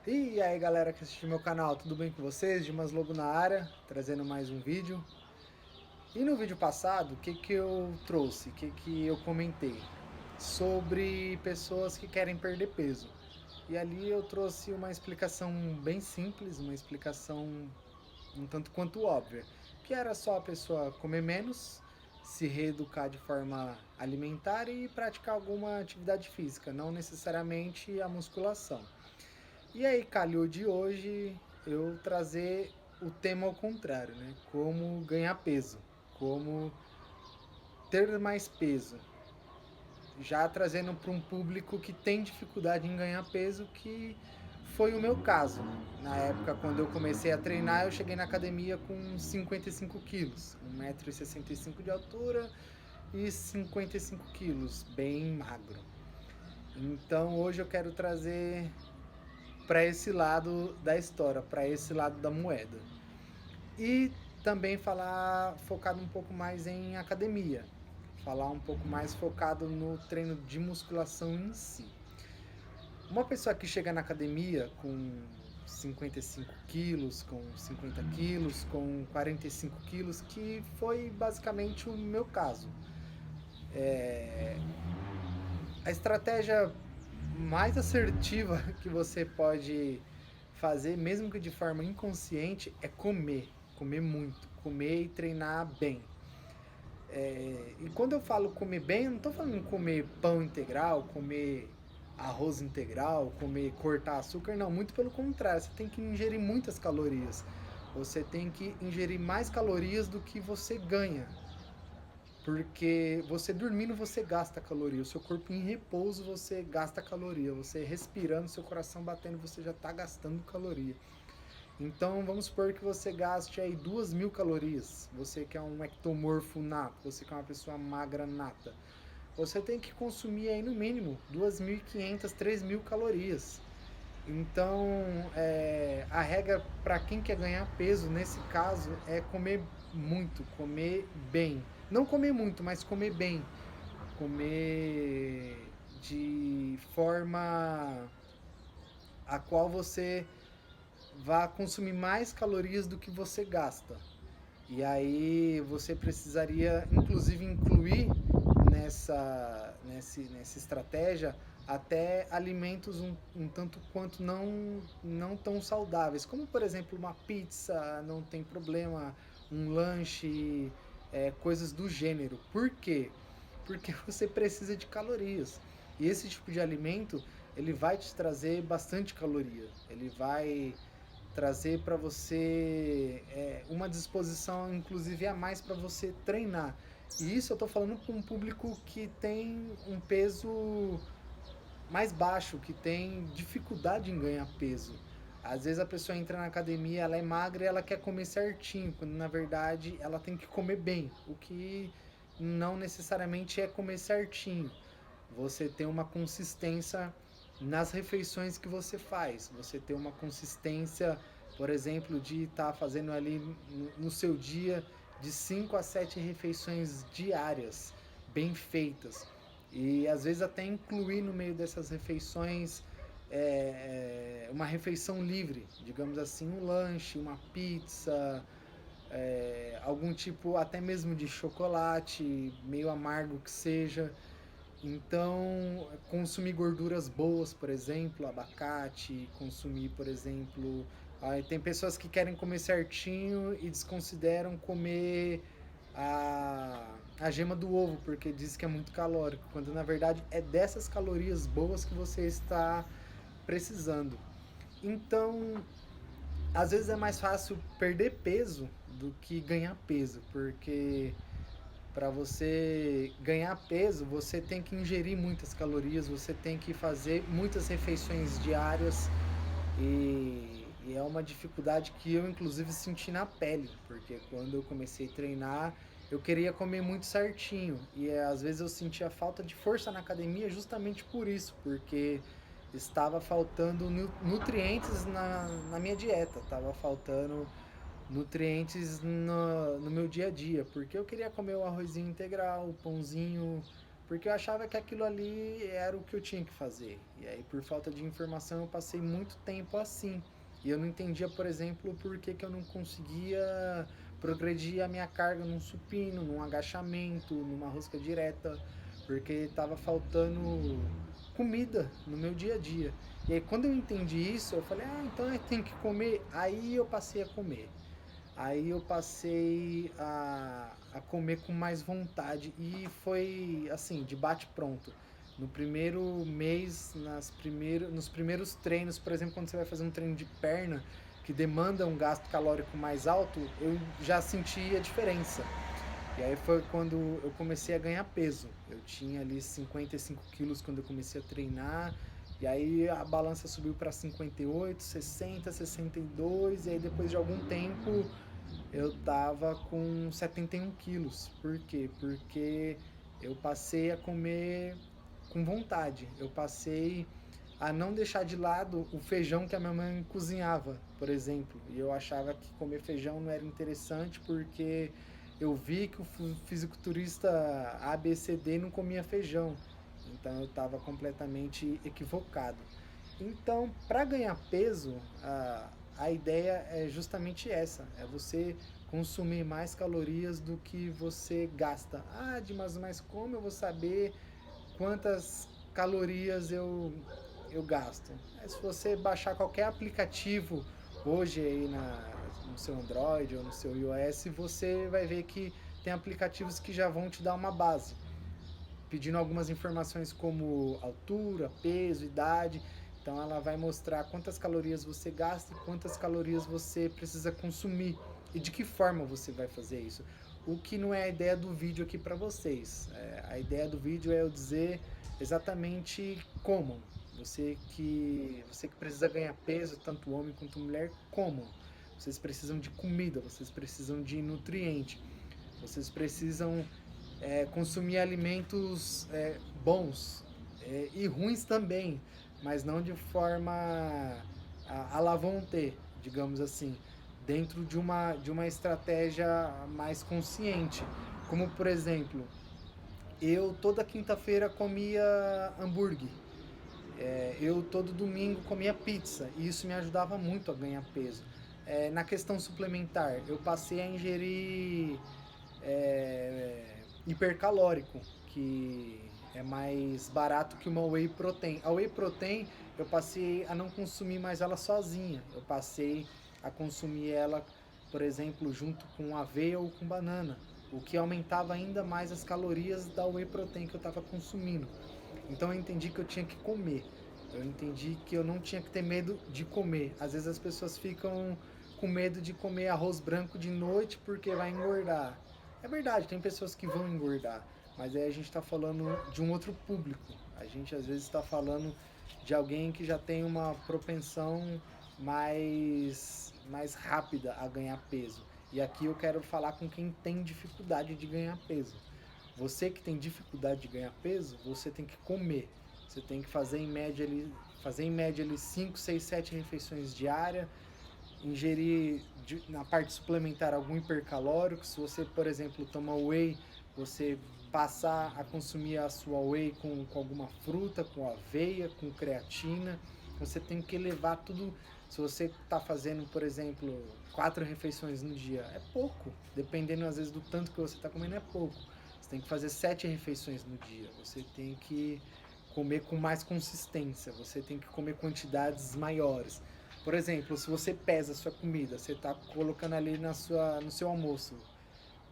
E aí galera que assiste meu canal, tudo bem com vocês? Dimas Lobo na área, trazendo mais um vídeo. E no vídeo passado, o que eu trouxe, o que eu comentei? Sobre pessoas que querem perder peso. E ali eu trouxe uma explicação bem simples, uma explicação um tanto quanto óbvia, que era só a pessoa comer menos, se reeducar de forma alimentar e praticar alguma atividade física, não necessariamente a musculação. E aí calhou de hoje eu trazer o tema ao contrário, né? Como ganhar peso, como ter mais peso. Já trazendo para um público que tem dificuldade em ganhar peso, que foi o meu caso. Na época, quando eu comecei a treinar, eu cheguei na academia com 55 quilos, 1,65 m de altura e 55 quilos, bem magro. Então hoje eu quero trazer para esse lado da história, para esse lado da moeda. E também falar focado um pouco mais em academia, falar um pouco mais focado no treino de musculação em si. Uma pessoa que chega na academia com 55 quilos, com 50 quilos, com 45 quilos, que foi basicamente o meu caso. A estratégia mais assertiva que você pode fazer, mesmo que de forma inconsciente, é comer. Comer muito. Comer e treinar bem. E quando eu falo comer bem, eu não estou falando em comer pão integral, comer arroz integral, comer cortar açúcar, não. Muito pelo contrário, você tem que ingerir muitas calorias. Você tem que ingerir mais calorias do que você ganha. Porque você dormindo, você gasta caloria. O seu corpo em repouso, você gasta caloria. Você respirando, seu coração batendo, você já está gastando caloria. Então vamos supor que você gaste aí 2.000 calorias. Você que é um ectomorfo nato, você que é uma pessoa magra nata. Você tem que consumir aí no mínimo 2.500, 3.000 calorias. Então, a regra para quem quer ganhar peso nesse caso é comer muito, comer bem. Não comer muito, mas comer bem. Comer de forma a qual você vá consumir mais calorias do que você gasta. E aí você precisaria, inclusive, incluir nessa estratégia até alimentos um tanto quanto não tão saudáveis, como por exemplo uma pizza, não tem problema, um lanche, coisas do gênero. Por quê? Porque você precisa de calorias. E esse tipo de alimento, ele vai te trazer bastante caloria. Ele vai trazer para você uma disposição, inclusive a mais para você treinar. E isso eu estou falando para um público que tem um peso mais baixo, que tem dificuldade em ganhar peso. Às vezes a pessoa entra na academia, ela é magra e ela quer comer certinho, quando na verdade ela tem que comer bem, o que não necessariamente é comer certinho. Você tem uma consistência nas refeições que você faz. Você tem uma consistência, por exemplo, de estar fazendo ali no seu dia de 5 a 7 refeições diárias, bem feitas. E às vezes até incluir no meio dessas refeições uma refeição livre, digamos assim, um lanche, uma pizza, algum tipo até mesmo de chocolate, meio amargo que seja. Então, consumir gorduras boas, por exemplo, abacate, consumir, por exemplo, tem pessoas que querem comer certinho e desconsideram comer a gema do ovo, porque diz que é muito calórico, quando na verdade é dessas calorias boas que você está precisando. Então, às vezes é mais fácil perder peso do que ganhar peso, porque para você ganhar peso, você tem que ingerir muitas calorias, você tem que fazer muitas refeições diárias e é uma dificuldade que eu inclusive senti na pele, porque quando eu comecei a treinar, eu queria comer muito certinho e às vezes eu sentia falta de força na academia justamente por isso, porque estava faltando nutrientes na minha dieta, estava faltando nutrientes no meu dia a dia, porque eu queria comer o arrozinho integral, o pãozinho, porque eu achava que aquilo ali era o que eu tinha que fazer. E aí, por falta de informação, eu passei muito tempo assim. E eu não entendia, por exemplo, por que, que eu não conseguia progredir a minha carga num supino, num agachamento, numa rosca direta, porque estava faltando comida no meu dia a dia. E aí, quando eu entendi isso, eu falei, ah, então eu tenho que comer. Aí eu passei a comer. Aí eu passei a comer com mais vontade e foi assim, de bate pronto. No primeiro mês, nos primeiros treinos, por exemplo, quando você vai fazer um treino de perna que demanda um gasto calórico mais alto, eu já senti a diferença. E aí foi quando eu comecei a ganhar peso. Eu tinha ali 55 quilos quando eu comecei a treinar. E aí a balança subiu para 58, 60, 62. E aí depois de algum tempo eu tava com 71 quilos. Por quê? Porque eu passei a comer com vontade. Eu passei a não deixar de lado o feijão que a minha mãe cozinhava, por exemplo. E eu achava que comer feijão não era interessante porque eu vi que o fisiculturista ABCD não comia feijão. Então eu estava completamente equivocado. Então, para ganhar peso, a ideia é justamente essa: é você consumir mais calorias do que você gasta. Ah, Dimas, mas como eu vou saber quantas calorias eu gasto? É, se você baixar qualquer aplicativo hoje aí no seu Android ou no seu iOS, você vai ver que tem aplicativos que já vão te dar uma base, pedindo algumas informações como altura, peso, idade. Então ela vai mostrar quantas calorias você gasta e quantas calorias você precisa consumir e de que forma você vai fazer isso. O que não é a ideia do vídeo aqui para vocês. A ideia do vídeo é eu dizer exatamente como. Você que precisa ganhar peso, tanto homem quanto mulher, como. Vocês precisam de comida, vocês precisam de nutriente, vocês precisam consumir alimentos bons e ruins também, mas não de forma à la vontade, digamos assim, dentro de uma estratégia mais consciente. Como, por exemplo, eu toda quinta-feira comia hambúrguer, eu todo domingo comia pizza, e isso me ajudava muito a ganhar peso. Na questão suplementar, eu passei a ingerir é, hipercalórico, que é mais barato que uma whey protein. A whey protein eu passei a não consumir mais ela sozinha. Eu passei a consumir ela, por exemplo, junto com aveia ou com banana, o que aumentava ainda mais as calorias da whey protein que eu estava consumindo. Então eu entendi que eu tinha que comer. Eu entendi que eu não tinha que ter medo de comer. Às vezes as pessoas ficam com medo de comer arroz branco de noite porque vai engordar. É verdade, tem pessoas que vão engordar, mas aí a gente está falando de um outro público. A gente às vezes está falando de alguém que já tem uma propensão mais rápida a ganhar peso. E aqui eu quero falar com quem tem dificuldade de ganhar peso. Você que tem dificuldade de ganhar peso, você tem que comer. Você tem que fazer em média ali 5, 6, 7 refeições diárias, ingerir na parte suplementar algum hipercalórico. Se você, por exemplo, toma whey, você passar a consumir a sua whey com alguma fruta, com aveia, com creatina. Você tem que elevar tudo. Se você está fazendo, por exemplo, 4 refeições no dia, é pouco. Dependendo, às vezes, do tanto que você está comendo, é pouco. Você tem que fazer 7 refeições no dia. Você tem que comer com mais consistência. Você tem que comer quantidades maiores. Por exemplo, se você pesa a sua comida, você está colocando ali no seu almoço.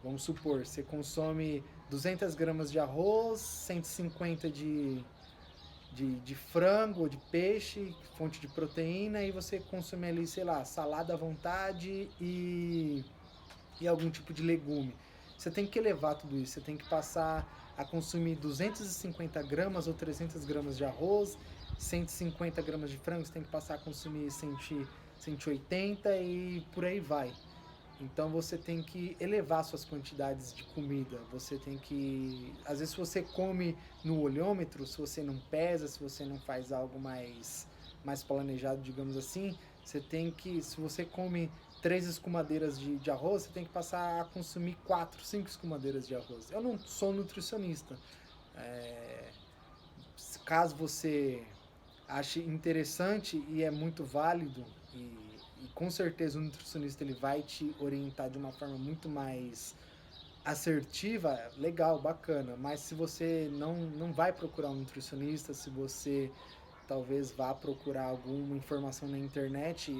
Vamos supor, você consome 200 gramas de arroz, 150 de frango ou de peixe, fonte de proteína, e você consome ali, sei lá, salada à vontade e algum tipo de legume. Você tem que elevar tudo isso, você tem que passar a consumir 250 gramas ou 300 gramas de arroz, 150 gramas de frango, você tem que passar a consumir 180 e por aí vai. Então você tem que elevar suas quantidades de comida. Você tem que. Às vezes, se você come no olhômetro, se você não pesa, se você não faz algo mais planejado, digamos assim, você tem que. Se você come 3 escumadeiras de arroz, você tem que passar a consumir 4, 5 escumadeiras de arroz. Eu não sou nutricionista, Caso você ache interessante e é muito válido, e com certeza o nutricionista ele vai te orientar de uma forma muito mais assertiva, legal, bacana. Mas se você não vai procurar um nutricionista, se você talvez vá procurar alguma informação na internet,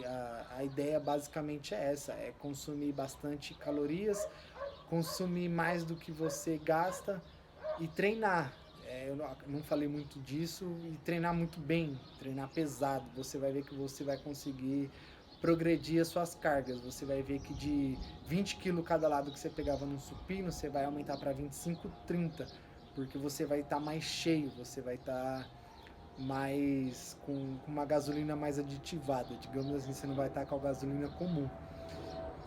a ideia basicamente é essa, é consumir bastante calorias, consumir mais do que você gasta e treinar. Eu não falei muito disso, e treinar muito bem, treinar pesado. Você vai ver que você vai conseguir progredir as suas cargas. Você vai ver que de 20 quilos cada lado que você pegava num supino, você vai aumentar para 25, 30, porque você vai estar mais cheio, você vai estar mais com uma gasolina mais aditivada, digamos assim, você não vai estar com a gasolina comum.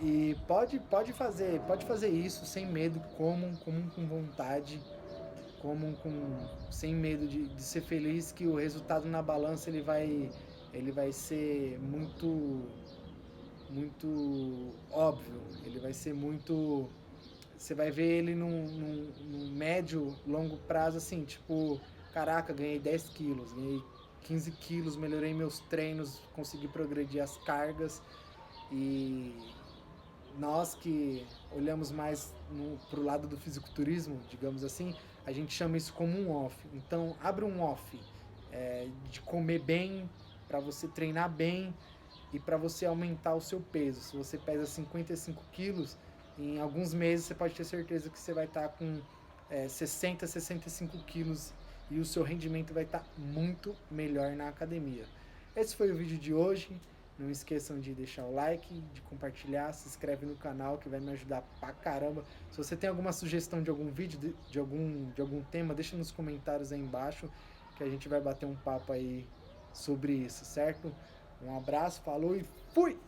E pode fazer isso sem medo, comum com vontade, sem medo de ser feliz, que o resultado na balança ele vai ser muito óbvio, ele vai ser muito, você vai ver ele num médio, longo prazo, assim, tipo, caraca, ganhei 10 quilos, ganhei 15 quilos, melhorei meus treinos, consegui progredir as cargas. E nós que olhamos mais para o lado do fisiculturismo, digamos assim, a gente chama isso como um off. Então, abre um off de comer bem, para você treinar bem e para você aumentar o seu peso. Se você pesa 55 quilos, em alguns meses você pode ter certeza que você vai estar com 60, 65 quilos e o seu rendimento vai estar muito melhor na academia. Esse foi o vídeo de hoje. Não esqueçam de deixar o like, de compartilhar, se inscreve no canal que vai me ajudar pra caramba. Se você tem alguma sugestão de algum vídeo, de algum tema, deixa nos comentários aí embaixo que a gente vai bater um papo aí sobre isso, certo? Um abraço, falou e fui!